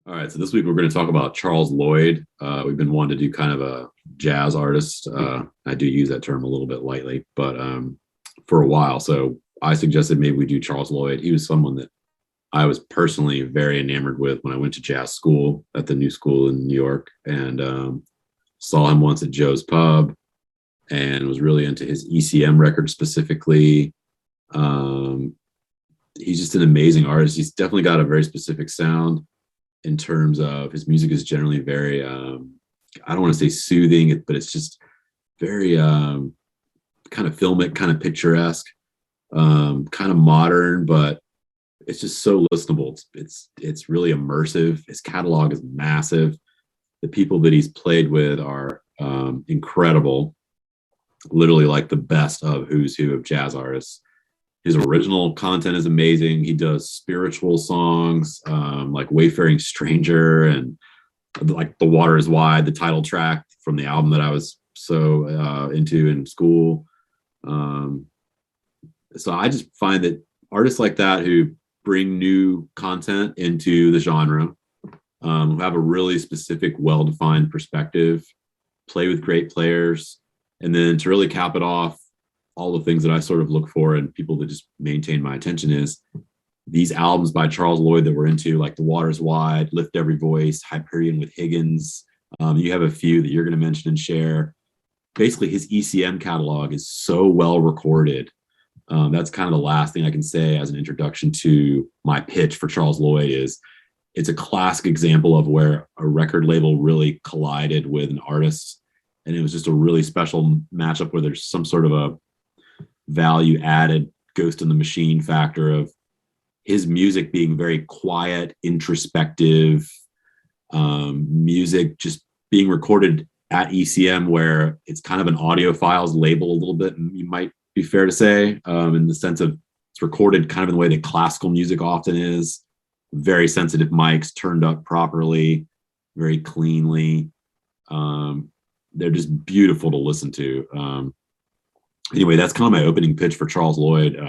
All right, so this week we're going to talk about Charles Lloyd. We've been wanting to do kind of a jazz artist. I do use that term a little bit lightly, but for a while. So I suggested maybe we do Charles Lloyd. He was someone that I was personally very enamored with when I went to jazz school at the New School in New York, and saw him once at Joe's Pub, and was really into his ECM record specifically. Um, he's just an amazing artist. He's definitely got a very specific sound in terms of his music is generally very I don't want to say soothing, but it's just very kind of filmic, kind of picturesque, kind of modern, but it's just so listenable. It's really immersive. His catalog is massive. The people that he's played with are incredible, literally like the best of who's who of jazz artists. His original content is amazing. He does spiritual songs, like Wayfaring Stranger and like The Water is Wide, the title track from the album that I was so into in school. So I just find that artists like that who bring new content into the genre, who have a really specific, well-defined perspective, play with great players, and then to really cap it off, all the things that I sort of look for in people that just maintain my attention is these albums by Charles Lloyd that we're into, like The Water's Wide, Lift Every Voice, Hyperion with Higgins. You have a few that you're going to mention and share. Basically, his ECM catalog is so well recorded. That's kind of the last thing I can say as an introduction to my pitch for Charles Lloyd is it's a classic example of where a record label really collided with an artist. And it was just a really special matchup where there's some sort of a value added ghost in the machine factor of his music being very quiet, introspective, music just being recorded at ECM where it's kind of an audiophiles label a little bit, you might be fair to say, in the sense of it's recorded kind of in the way that classical music often is, very sensitive mics turned up properly, very cleanly. They're just beautiful to listen to. Anyway, that's kind of my opening pitch for Charles Lloyd.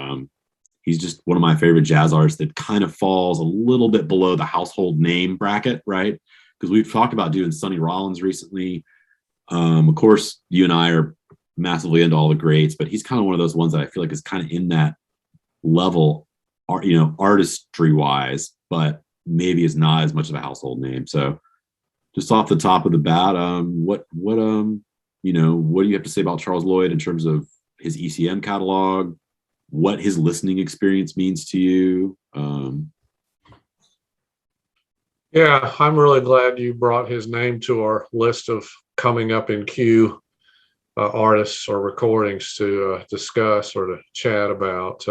He's just one of my favorite jazz artists that kind of falls a little bit below the household name bracket, right? Because we've talked about doing Sonny Rollins recently. Of course, you and I are massively into all the greats, but he's kind of one of those ones that I feel like is kind of in that level, artistry wise, but maybe is not as much of a household name. So just off the top of the bat, what do you have to say about Charles Lloyd in terms of his ECM catalog, what his listening experience means to you? Yeah, I'm really glad you brought his name to our list of coming up in queue artists or recordings to discuss or to chat about.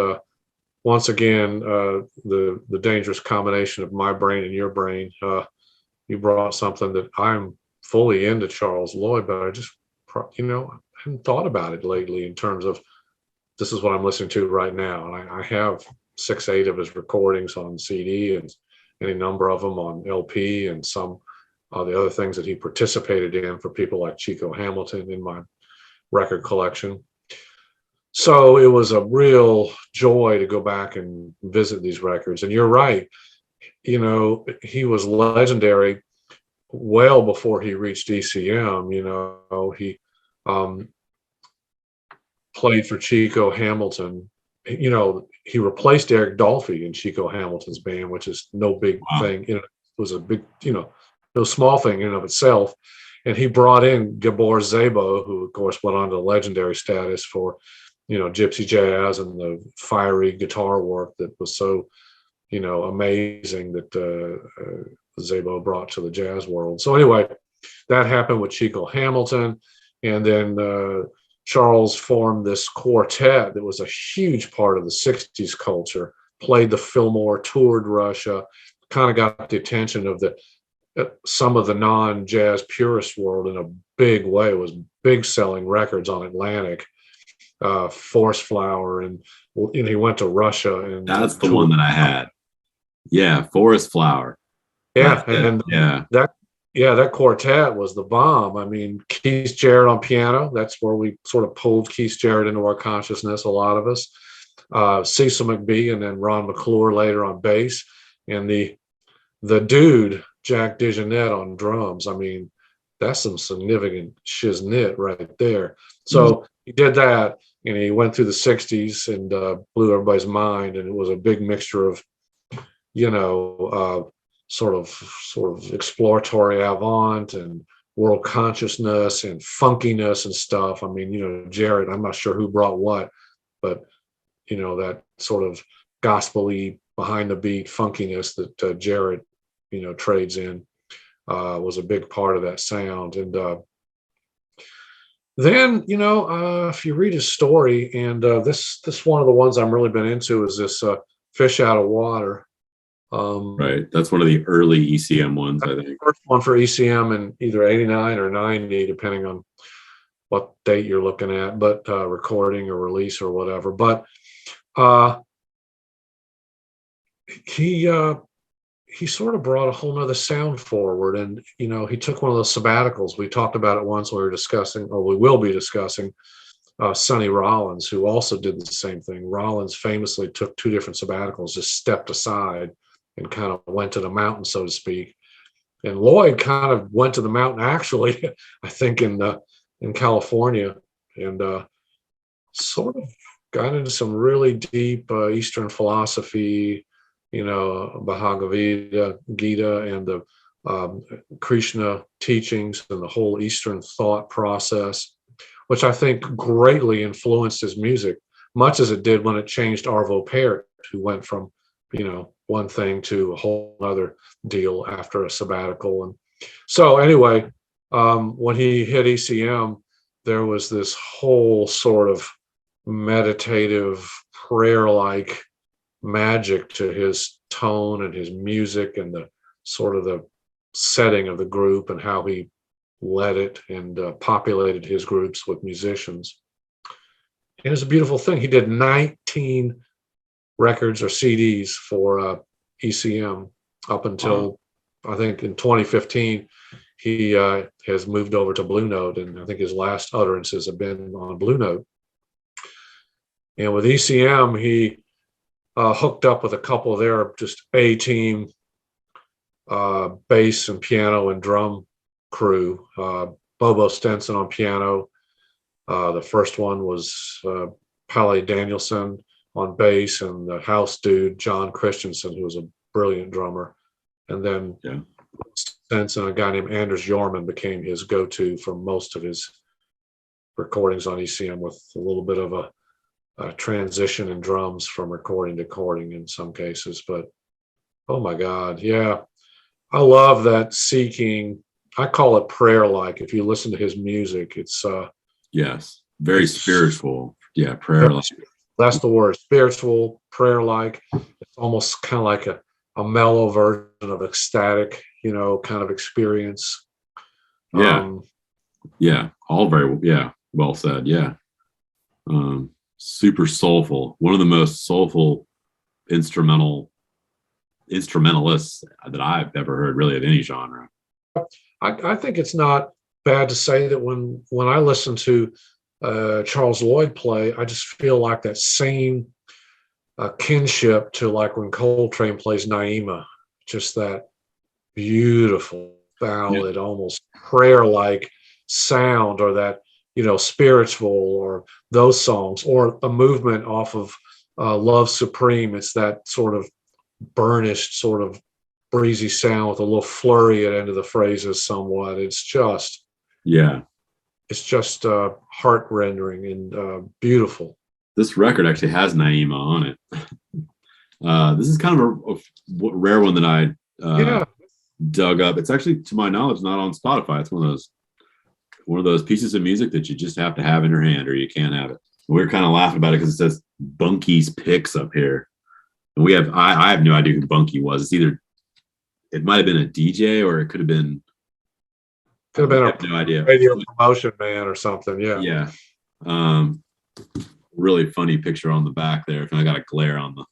Once again, the dangerous combination of my brain and your brain. You brought something that I'm fully into Charles Lloyd, but I just, I hadn't thought about it lately in terms of this is what I'm listening to right now. And I have 6, 8 of his recordings on CD and any number of them on LP and some of the other things that he participated in for people like Chico Hamilton in my record collection. So it was a real joy to go back and visit these records. And you're right, he was legendary well before he reached ECM. He played for Chico Hamilton. He replaced Eric Dolphy in Chico Hamilton's band, which is no big thing. It was a big, no small thing in and of itself. And he brought in Gabor Szabo, who of course went on to legendary status for, gypsy jazz and the fiery guitar work that was so, amazing that Szabo brought to the jazz world. So anyway, that happened with Chico Hamilton. And then Charles formed this quartet that was a huge part of the 60s culture, played the Fillmore, toured Russia, kind of got the attention of some of the non-jazz purist world in a big way. It was big selling records on Atlantic, Forest Flower, and he went to Russia. And that's the one that I had. Yeah, Forest Flower. Yeah, that quartet was the bomb. I mean, Keith Jarrett on piano. That's where we sort of pulled Keith Jarrett into our consciousness, a lot of us. Cecil McBee and then Ron McClure later on bass. And the dude Jack DeJohnette on drums. I mean, that's some significant shiznit right there. So he did that, and he went through the 60s and blew everybody's mind. And it was a big mixture of, you know, sort of exploratory avant and world consciousness and funkiness and stuff. I mean, you know, Jared, I'm not sure who brought what, but, you know, that sort of gospel-y behind the beat funkiness that Jared, you know, trades in was a big part of that sound. And then, you know, if you read his story, and this one of the ones I'm really been into is this Fish Out of Water. Right. That's one of the early ECM ones, I think. First one for ECM in either 89 or 90, depending on what date you're looking at, but recording or release or whatever. But he sort of brought a whole nother sound forward. And, you know, he took one of those sabbaticals. We talked about it once when we were discussing, or we will be discussing, Sonny Rollins, who also did the same thing. Rollins famously took 2 different sabbaticals, just stepped aside and kind of went to the mountain, so to speak. And Lloyd kind of went to the mountain, actually, I think in California, and sort of got into some really deep Eastern philosophy, you know, Bhagavad Gita and the Krishna teachings and the whole Eastern thought process, which I think greatly influenced his music, much as it did when it changed Arvo Pärt, who went from, you know, one thing to a whole other deal after a sabbatical. And so anyway, when he hit ECM, there was this whole sort of meditative, prayer-like magic to his tone and his music and the sort of the setting of the group and how he led it and populated his groups with musicians. And it's a beautiful thing. He did 19 records or CDs for ECM up until I think in 2015 he has moved over to Blue Note, and I think his last utterances have been on Blue Note. And with ECM, he hooked up with a couple of their just A-team bass and piano and drum crew. Bobo Stenson on piano. The first one was Palle Danielson on bass, and the house dude, John Christensen, who was a brilliant drummer. And then Stenson, a guy named Anders Jorman, became his go-to for most of his recordings on ECM, with a little bit of a transition in drums from recording to recording in some cases. But oh my God, yeah. I love that seeking. I call it prayer-like. If you listen to his music, it's yes, very spiritual. Yeah, prayer-like. That's the word, spiritual, prayer-like. It's almost kind of like a mellow version of ecstatic, you know, kind of experience. Yeah. Yeah. All very, well said. Yeah. Super soulful. One of the most soulful instrumentalists that I've ever heard, really, of any genre. I think it's not bad to say that when I listen to Charles Lloyd play, I just feel like that same kinship to like when Coltrane plays Naima, just that beautiful ballad, almost prayer-like sound, or that, you know, spiritual, or those songs, or a movement off of Love Supreme. It's that sort of burnished, sort of breezy sound with a little flurry at the end of the phrases somewhat. It's just heart rendering and beautiful. This record actually has Naima on it. This is kind of a rare one that I dug up. It's actually, to my knowledge, not on Spotify. It's one of those pieces of music that you just have to have in your hand, or you can't have it. We're kind of laughing about it because it says Bunky's Picks up here, and I have no idea who Bunky was. It might have been a DJ, or it could have been. Could have been no idea. Radio promotion man or something. Yeah. Really funny picture on the back there. I got a glare on the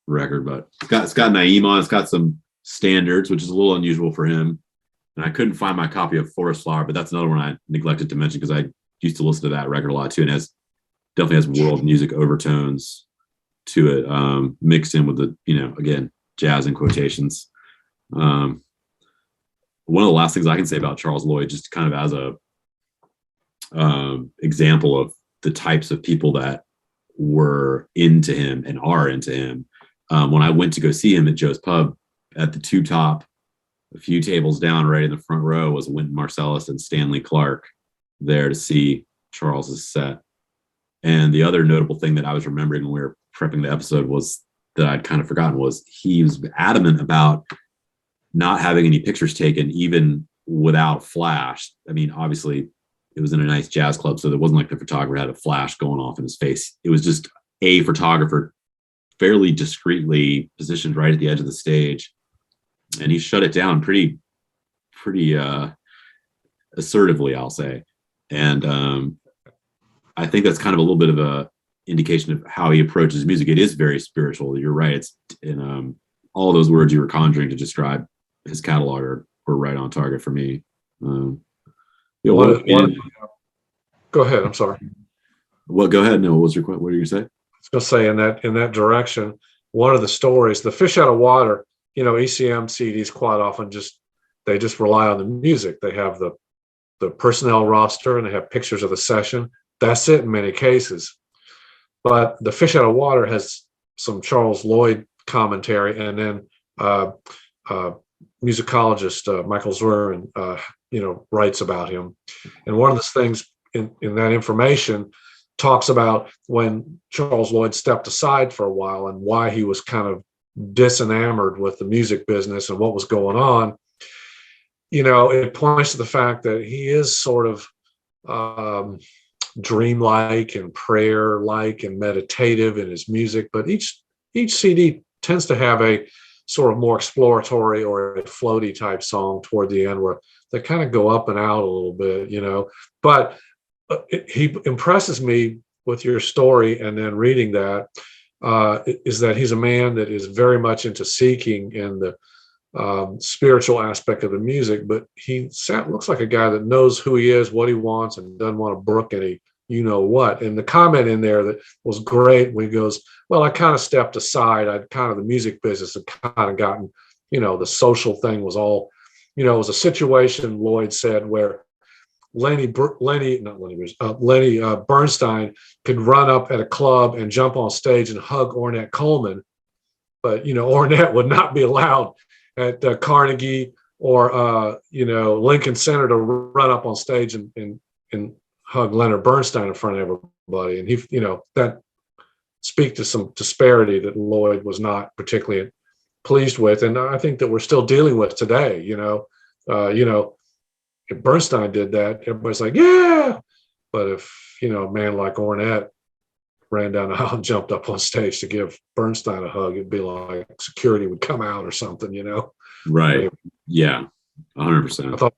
record, but it's got Naima on. It's got some standards, which is a little unusual for him. And I couldn't find my copy of Forest Flower, but that's another one I neglected to mention because I used to listen to that record a lot too, and definitely has world music overtones to it, mixed in with the, you know, again, jazz in quotations. one of the last things I can say about Charles Lloyd, just kind of as a example of the types of people that were into him and are into him. When I went to go see him at Joe's Pub, at the two top, a few tables down, right in the front row, was Wynton Marsalis and Stanley Clarke there to see Charles's set. And the other notable thing that I was remembering when we were prepping the episode was that I'd kind of forgotten was he was adamant about not having any pictures taken, even without flash. I mean, obviously, it was in a nice jazz club, so it wasn't like the photographer had a flash going off in his face. It was just a photographer fairly discreetly positioned right at the edge of the stage, and he shut it down pretty assertively, I'll say. And I think that's kind of a little bit of a indication of how he approaches music. It is very spiritual. You're right. It's in all those words you were conjuring to describe his catalog were right on target for me. Go ahead. I'm sorry. Well, go ahead. No, what are you going to say? I was going to say in that direction, one of the stories, the Fish Out of Water, ECM CDs quite often they just rely on the music. They have the personnel roster and they have pictures of the session. That's it in many cases. But the Fish Out of Water has some Charles Lloyd commentary, and then musicologist Michael Zwerin, writes about him. And one of the things in that information talks about when Charles Lloyd stepped aside for a while and why he was kind of disenamored with the music business and what was going on. It points to the fact that he is sort of dreamlike and prayer-like and meditative in his music, but each CD tends to have a sort of more exploratory or a floaty type song toward the end where they kind of go up and out a little bit, But he impresses me with your story, and then reading that is that he's a man that is very much into seeking in the spiritual aspect of the music, but he looks like a guy that knows who he is, what he wants, and doesn't want to brook any what. And the comment in there that was great when he goes, well, I kind of stepped aside. I'd kind of the music business had kind of gotten, the social thing was all, it was a situation, Lloyd said, where Lenny Bernstein could run up at a club and jump on stage and hug Ornette Coleman, but Ornette would not be allowed at Carnegie or Lincoln Center to run up on stage and hug Leonard Bernstein in front of everybody. And he, that speak to some disparity that Lloyd was not particularly pleased with, and I think that we're still dealing with today. If Bernstein did that, everybody's like, yeah. But if a man like Ornette ran down the aisle and jumped up on stage to give Bernstein a hug, it'd be like security would come out or something, Right. Anyway, Yeah. 100%. I thought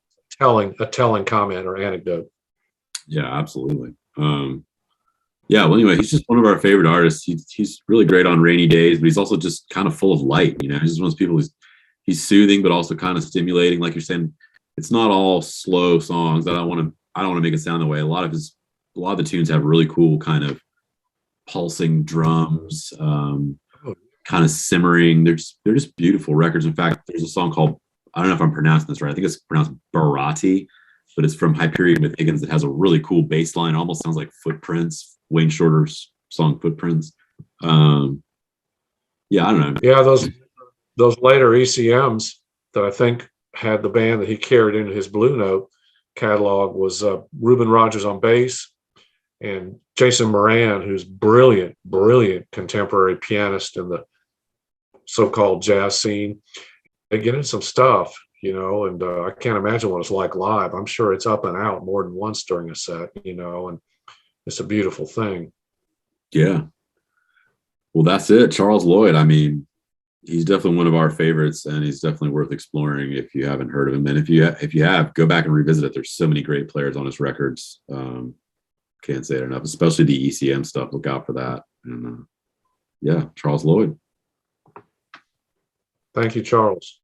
a telling comment or anecdote. Yeah, absolutely. Yeah. Well, anyway, he's just one of our favorite artists. He's really great on rainy days, but he's also just kind of full of light. He's just one of those people he's soothing, but also kind of stimulating. Like you're saying, it's not all slow songs. I don't want to make it sound that way. A lot of the tunes have really cool kind of pulsing drums, kind of simmering. They're just beautiful records. In fact, there's a song called, I don't know if I'm pronouncing this right, I think it's pronounced Barati, but it's from Hyperion with Higgins. That has a really cool bass line. It almost sounds like Footprints, Wayne Shorter's song Footprints. I don't know. Yeah, those later ECMs that I think had the band that he carried into his Blue Note catalog was Reuben Rogers on bass and Jason Moran, who's brilliant contemporary pianist in the so-called jazz scene. They get in some stuff, and I can't imagine what it's like live. I'm sure it's up and out more than once during a set, and it's a beautiful thing. Yeah. Well, that's it. Charles Lloyd. I mean, he's definitely one of our favorites, and he's definitely worth exploring if you haven't heard of him. And if you have, go back and revisit it. There's so many great players on his records. Can't say it enough, especially the ECM stuff. Look out for that. And Charles Lloyd. Thank you, Charles.